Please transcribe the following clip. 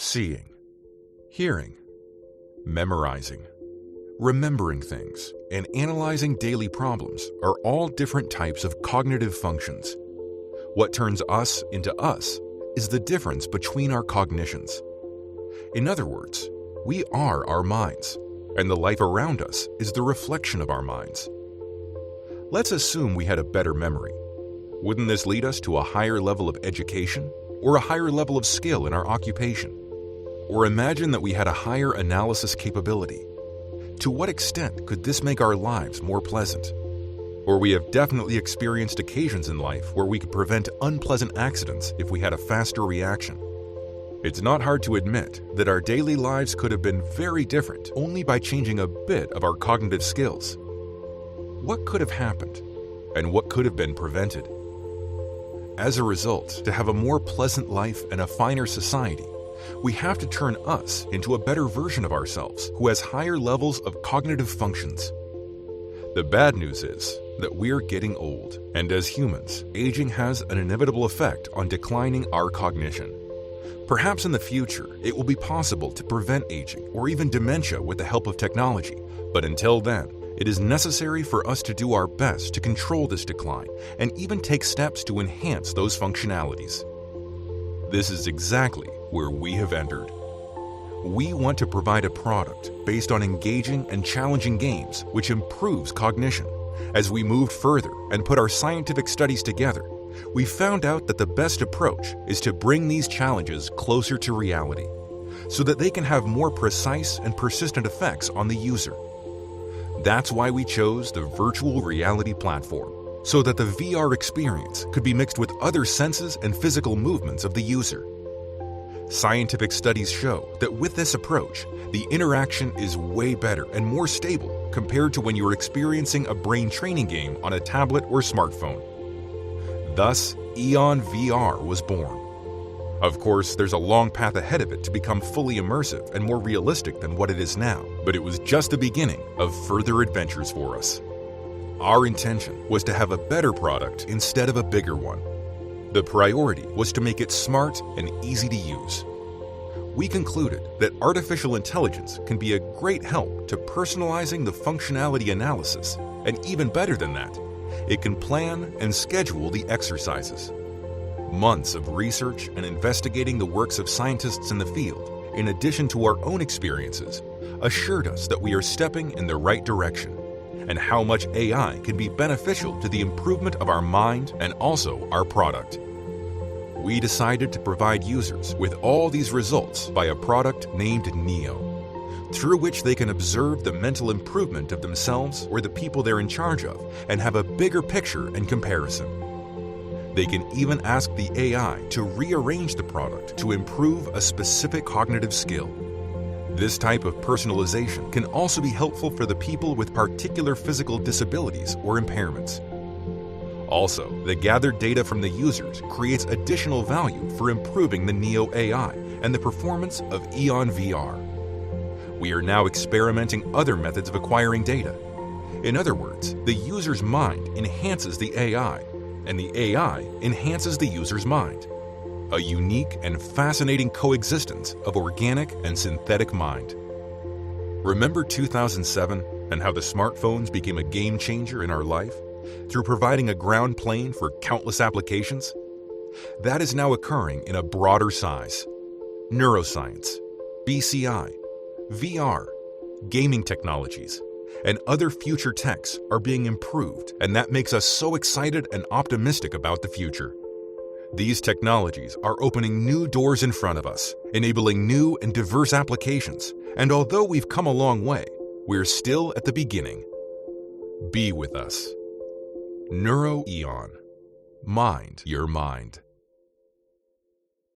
Seeing, hearing, memorizing, remembering things, and analyzing daily problems are all different types of cognitive functions. What turns us into us is the difference between our cognitions. In other words, we are our minds, and the life around us is the reflection of our minds. Let's assume we had a better memory. Wouldn't this lead us to a higher level of education or a higher level of skill in our occupation? Or imagine that we had a higher analysis capability. To what extent could this make our lives more pleasant? Or we have definitely experienced occasions in life where we could prevent unpleasant accidents if we had a faster reaction. It's not hard to admit that our daily lives could have been very different only by changing a bit of our cognitive skills. What could have happened, and what could have been prevented? As a result, to have a more pleasant life and a finer society, we have to turn us into a better version of ourselves who has higher levels of cognitive functions. The bad news is that we're getting old, and as humans, aging has an inevitable effect on declining our cognition. Perhaps in the future, it will be possible to prevent aging or even dementia with the help of technology, but until then, it is necessary for us to do our best to control this decline and even take steps to enhance those functionalities. This is exactly where we have entered. We want to provide a product based on engaging and challenging games which improves cognition. As we moved further and put our scientific studies together, we found out that the best approach is to bring these challenges closer to reality, so that they can have more precise and persistent effects on the user. That's why we chose the virtual reality platform, so that the VR experience could be mixed with other senses and physical movements of the user. Scientific studies show that with this approach, the interaction is way better and more stable compared to when you're experiencing a brain training game on a tablet or smartphone. Thus, EonVR was born. Of course, there's a long path ahead of it to become fully immersive and more realistic than what it is now, but it was just the beginning of further adventures for us. Our intention was to have a better product instead of a bigger one. The priority was to make it smart and easy to use. We concluded that artificial intelligence can be a great help to personalizing the functionality analysis, and even better than that, it can plan and schedule the exercises. Months of research and investigating the works of scientists in the field, in addition to our own experiences, assured us that we are stepping in the right direction, and how much AI can be beneficial to the improvement of our mind and also our product. We decided to provide users with all these results by a product named Neo, through which they can observe the mental improvement of themselves or the people they're in charge of and have a bigger picture and comparison. They can even ask the AI to rearrange the product to improve a specific cognitive skill. This type of personalization can also be helpful for the people with particular physical disabilities or impairments. Also, the gathered data from the users creates additional value for improving the Neo AI and the performance of EonVR. We are now experimenting other methods of acquiring data. In other words, the user's mind enhances the AI, and the AI enhances the user's mind. A unique and fascinating coexistence of organic and synthetic mind. Remember 2007 and how the smartphones became a game changer in our life through providing a ground plane for countless applications? That is now occurring in a broader size. Neuroscience, BCI, VR, gaming technologies, and other future techs are being improved, and that makes us so excited and optimistic about the future. These technologies are opening new doors in front of us, enabling new and diverse applications, and although we've come a long way, we're still at the beginning. Be with us. NeuroEon. Mind your mind.